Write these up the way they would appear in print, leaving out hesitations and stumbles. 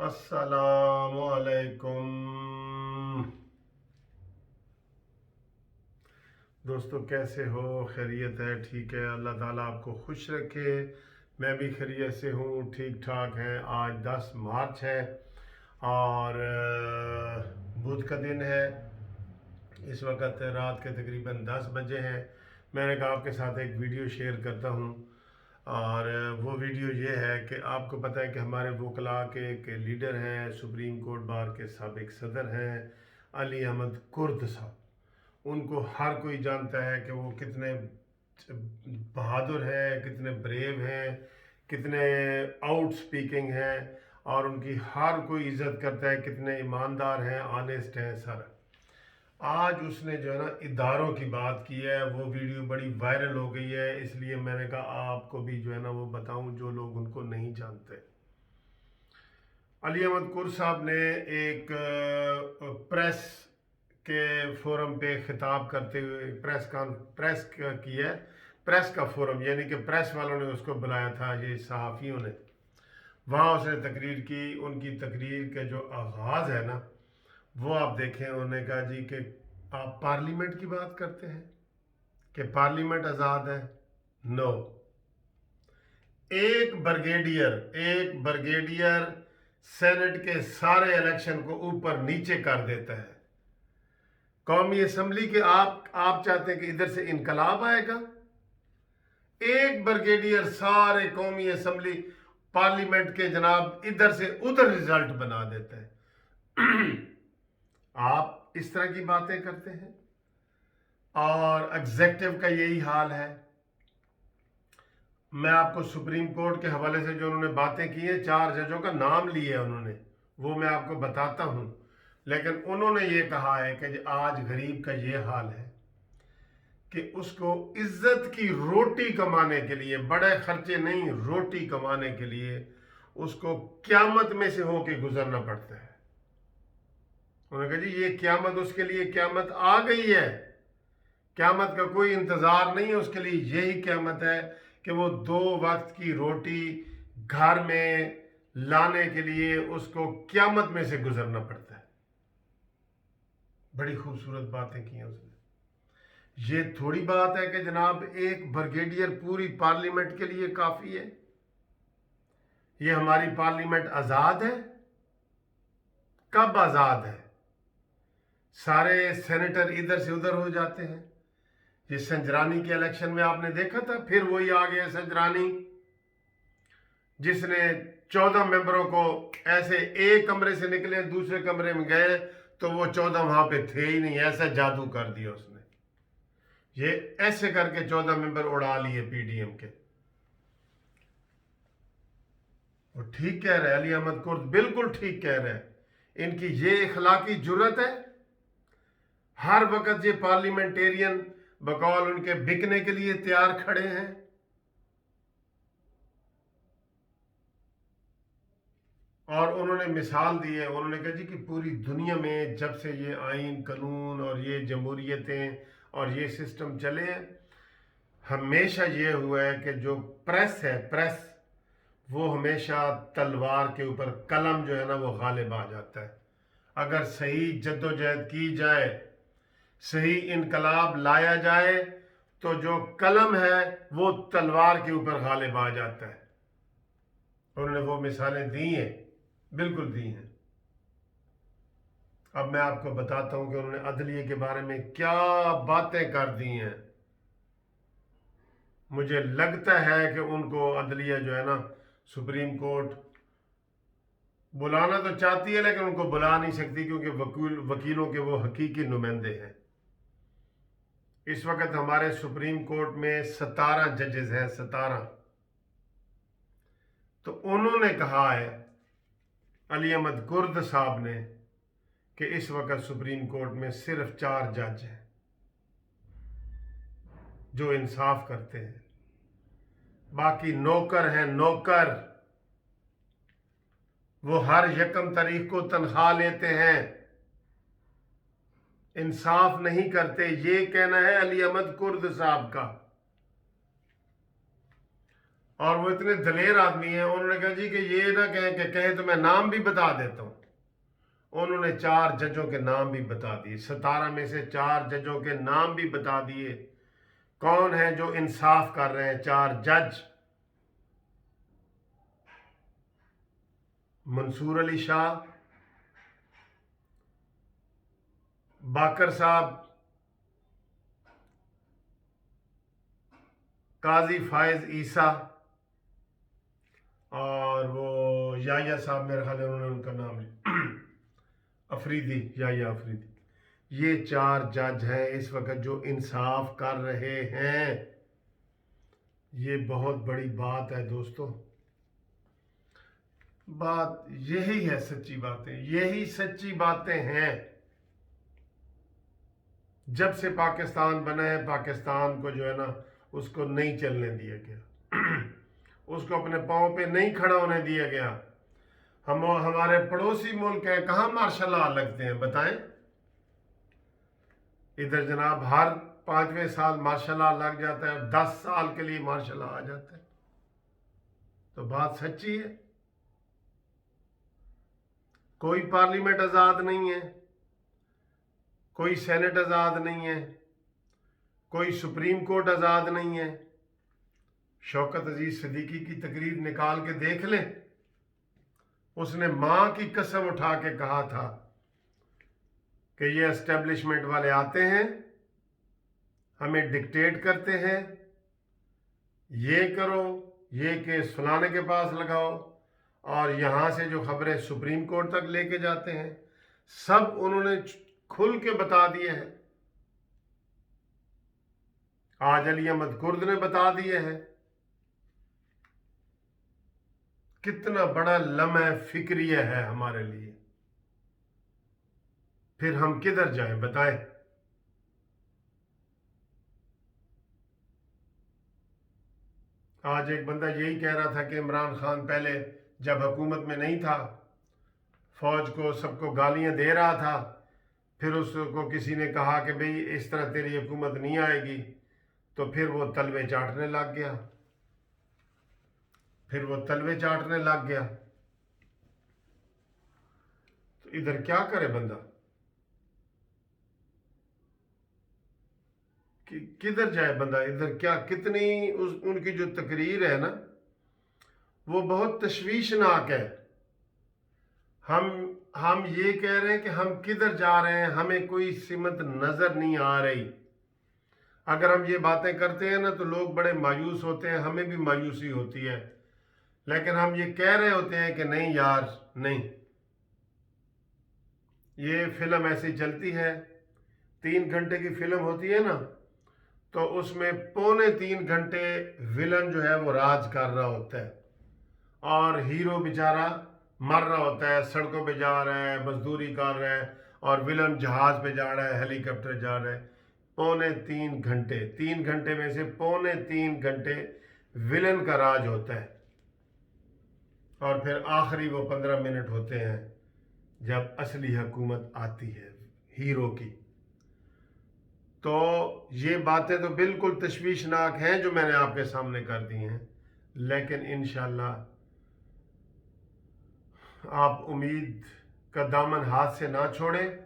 अस्सलाम वालेकुम दोस्तों, कैसे हो? खैरियत है? ठीक है, अल्लाह ताला आपको खुश रखे। मैं भी खैरियत से हूँ, ठीक ठाक हैं। आज 10 मार्च है और बुध का दिन है। इस वक्त रात के तकरीबन 10 बजे हैं। मैंने कहा आपके साथ एक वीडियो शेयर करता हूँ और वो वीडियो ये है कि आपको पता है कि हमारे वकला के एक लीडर हैं, सुप्रीम कोर्ट बार के साबिक सदर हैं, अली अहमद कुर्द साहब। उनको हर कोई जानता है कि वो कितने बहादुर हैं, कितने ब्रेव हैं, कितने आउट स्पीकिंग हैं और उनकी हर कोई इज्जत करता है, कितने ईमानदार हैं, ऑनेस्ट हैं सर। आज उसने जो है ना इदारों की बात की है, वो वीडियो बड़ी वायरल हो गई है, इसलिए मैंने कहा आपको भी जो है ना वो बताऊं जो लोग उनको नहीं जानते। अली अहमद कुर साहब ने एक प्रेस के फोरम पे खिताब करते हुए प्रेस की है, प्रेस का फोरम, यानी कि प्रेस वालों ने उसको बुलाया था, ये सहाफ़ियों ने। वहाँ उसने तकरीर की। उनकी तकरीर का जो आगाज़ है ना, वो आप देखें। उन्होंने कहा जी कि आप पार्लियामेंट की बात करते हैं कि पार्लियामेंट आज़ाद है। नो, एक ब्रिगेडियर सेनेट के सारे इलेक्शन को ऊपर नीचे कर देता है। कौमी असम्बली के आप चाहते हैं कि इधर से इनकलाब आएगा? एक ब्रिगेडियर सारे कौमी असम्बली पार्लियामेंट के जनाब इधर से उधर रिजल्ट बना देता है। आप इस तरह की बातें करते हैं और एग्जेक्टिव का यही हाल है। मैं आपको सुप्रीम कोर्ट के हवाले से जो उन्होंने बातें की हैं, 4 जजों का नाम लिए उन्होंने, वो मैं आपको बताता हूं। लेकिन उन्होंने ये कहा है कि आज गरीब का ये हाल है कि उसको इज्जत की रोटी कमाने के लिए, बड़े खर्चे नहीं, रोटी कमाने के लिए उसको क्यामत में से होके गुजरना पड़ता है। उन्होंने कहा जी ये क्यामत उसके लिए क्यामत आ गई है। क्यामत का कोई इंतज़ार नहीं है उसके लिए। यही क्यामत है कि वो 2 वक्त की रोटी घर में लाने के लिए उसको क्यामत में से गुजरना पड़ता है। बड़ी खूबसूरत बातें की हैं उसने। ये थोड़ी बात है कि जनाब एक ब्रिगेडियर पूरी पार्लियामेंट के लिए काफ़ी है। ये हमारी पार्लियामेंट आज़ाद है? कब आज़ाद है? सारे सेनेटर इधर से उधर हो जाते हैं। ये संजरानी के इलेक्शन में आपने देखा था, फिर वही आ गया संजरानी, जिसने 14 मेंबरों को ऐसे एक कमरे से निकले दूसरे कमरे में गए तो वो 14 वहां पे थे ही नहीं, ऐसा जादू कर दिया उसने। ये ऐसे करके 14 मेंबर उड़ा लिए पीडीएम के। वो ठीक कह रहे हैं, अली अहमद कुर्द बिल्कुल ठीक कह रहे हैं। इनकी ये इखलाकी जुर्रत है, हर वक्त ये पार्लियामेंटेरियन बकौल उनके बिकने के लिए तैयार खड़े हैं। और उन्होंने मिसाल दी है। उन्होंने कहा जी कि पूरी दुनिया में जब से ये आइन कानून और ये जमहूरियतें और ये सिस्टम चले हैं, हमेशा ये हुआ है कि जो प्रेस है, प्रेस वो हमेशा तलवार के ऊपर, कलम जो है ना वो गालिब आ जाता है। अगर सही जद्दोजहद की जाए, सही इनकलाब लाया जाए, तो जो कलम है वो तलवार के ऊपर गालिब आ जाता है। उन्होंने वो मिसालें दी हैं, बिल्कुल दी हैं। अब मैं आपको बताता हूं कि उन्होंने अदलिये के बारे में क्या बातें कर दी हैं। मुझे लगता है कि उनको अदलिया जो है ना, सुप्रीम कोर्ट बुलाना तो चाहती है लेकिन उनको बुला नहीं सकती, क्योंकि वकीलों के वो हकीकी नुमाइंदे हैं। इस वक्त हमारे सुप्रीम कोर्ट में 17 जजेस हैं, 17। तो उन्होंने कहा है, अली अहमद कुर्द साहब ने, कि इस वक्त सुप्रीम कोर्ट में सिर्फ 4 जज हैं जो इंसाफ करते हैं, बाकी नौकर हैं, नौकर। वो हर यकम तारीख को तनख्वाह लेते हैं, इंसाफ नहीं करते। ये कहना है अली अहमद कुर्द साहब का। और वो इतने दलेर आदमी हैं, उन्होंने कहा जी कि ये ना कहें कि कहे तो मैं नाम भी बता देता हूँ। उन्होंने 4 जजों के नाम भी बता दिए, 17 में से 4 जजों के नाम भी बता दिए। कौन है जो इंसाफ कर रहे हैं? 4 जज। मंसूर अली शाह, बाकर साहब, काजी फायज ईसा, और वो याया साहब, मेरे ख्याल है उन्होंने उनका नाम लिया, अफरीदी, याया अफरीदी। ये 4 जज हैं इस वक्त जो इंसाफ कर रहे हैं। ये बहुत बड़ी बात है दोस्तों। बात यही है, सच्ची बातें, यही सच्ची बातें हैं। जब से पाकिस्तान बना है, पाकिस्तान को जो है ना, उसको नहीं चलने दिया गया, उसको अपने पाँव पे नहीं खड़ा होने दिया गया। हमारे पड़ोसी मुल्क हैं, कहाँ मार्शल लॉ लगते हैं बताएं? इधर जनाब हर 5वें साल मार्शल लॉ लग जाता है, 10 साल के लिए मार्शल लॉ आ जाता है। तो बात सच्ची है। कोई पार्लियामेंट आज़ाद नहीं है, कोई सेनेट आज़ाद नहीं है, कोई सुप्रीम कोर्ट आज़ाद नहीं है। शौकत अजीज सिद्दीकी की तकरीर निकाल के देख लें। उसने माँ की कसम उठा के कहा था कि ये एस्टेब्लिशमेंट वाले आते हैं, हमें डिक्टेट करते हैं, ये करो, ये केस फलाने के पास लगाओ, और यहाँ से जो खबरें सुप्रीम कोर्ट तक लेके जाते हैं, सब उन्होंने खुल के बता दिए हैं। आज अली अहमद कुर्द ने बता दिए हैं। कितना बड़ा लम्हा फिक्रिया है हमारे लिए। फिर हम किधर जाएं बताएं? आज एक बंदा यही कह रहा था कि इमरान खान पहले जब हुकूमत में नहीं था, फौज को सबको गालियां दे रहा था, फिर उसको किसी ने कहा कि भाई इस तरह तेरी हुकूमत नहीं आएगी, तो फिर वो तलवे चाटने लग गया, तो इधर क्या करे बंदा? किधर जाए बंदा? इधर क्या, कितनी उनकी जो तकरीर है ना, वो बहुत तशवीशनाक है। हम ये कह रहे हैं कि हम किधर जा रहे हैं, हमें कोई सिमत नजर नहीं आ रही। अगर हम ये बातें करते हैं ना तो लोग बड़े मायूस होते हैं, हमें भी मायूसी होती है, लेकिन हम ये कह रहे होते हैं कि नहीं यार नहीं। ये फिल्म ऐसी चलती है, 3 घंटे की फिल्म होती है ना, तो उसमें पौने 3 घंटे विलन जो है वो राज कर रहा होता है, और हीरो बेचारा मर रहा होता है, सड़कों पे जा रहा है, मजदूरी कर रहा है, और विलन जहाज पे जा रहा है, हेलीकॉप्टर जा रहा है। पौने 3 घंटे, 3 घंटे में से पौने 3 घंटे विलन का राज होता है, और फिर आखिरी वो 15 मिनट होते हैं जब असली हुकूमत आती है हीरो की। तो ये बातें तो बिल्कुल तशवीशनाक हैं जो मैंने आपके सामने कर दी हैं, लेकिन इंशाल्लाह आप उम्मीद का दामन हाथ से ना छोड़ें।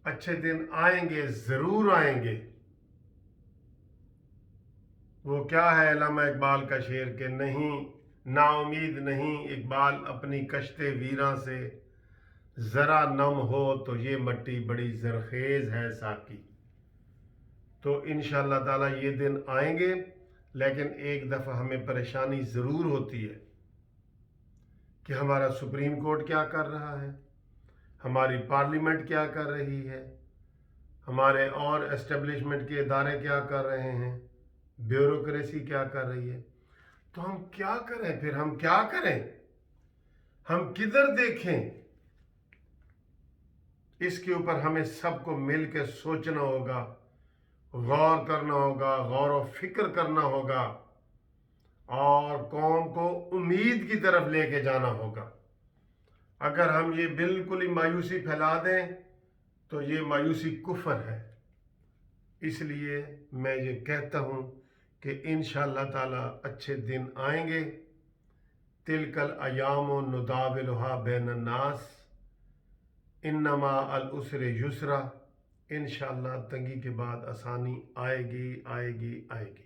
अच्छे दिन आएंगे, ज़रूर आएंगे। वो क्या है अल्लामा इकबाल का शेर के नहीं नाउमीद नहीं इकबाल अपनी कश्ते वीरां से, ज़रा नम हो तो ये मट्टी बड़ी ज़रखेज़ है साकी। तो इंशाअल्लाह ताला ये दिन आएंगे, लेकिन एक दफ़ा हमें परेशानी ज़रूर होती है कि हमारा सुप्रीम कोर्ट क्या कर रहा है, हमारी पार्लियामेंट क्या कर रही है, हमारे और एस्टेब्लिशमेंट के इदारे क्या कर रहे हैं, ब्यूरोक्रेसी क्या कर रही है। तो हम क्या करें? फिर हम क्या करें? हम किधर देखें? इसके ऊपर हमें सबको मिल के सोचना होगा, गौर करना होगा, गौर व फिक्र करना होगा, और कौम को उम्मीद की तरफ लेके जाना होगा। अगर हम ये बिल्कुल ही मायूसी फैला दें तो ये मायूसी कुफ्र है। इसलिए मैं ये कहता हूँ کہ انشاءاللہ تعالی اچھے دن آئیں گے. تلکل ایام و نداولها بین الناس، انما العسر یسرا. انشاءاللہ تنگی کے بعد آسانی آئے گی آئے گی آئے گی.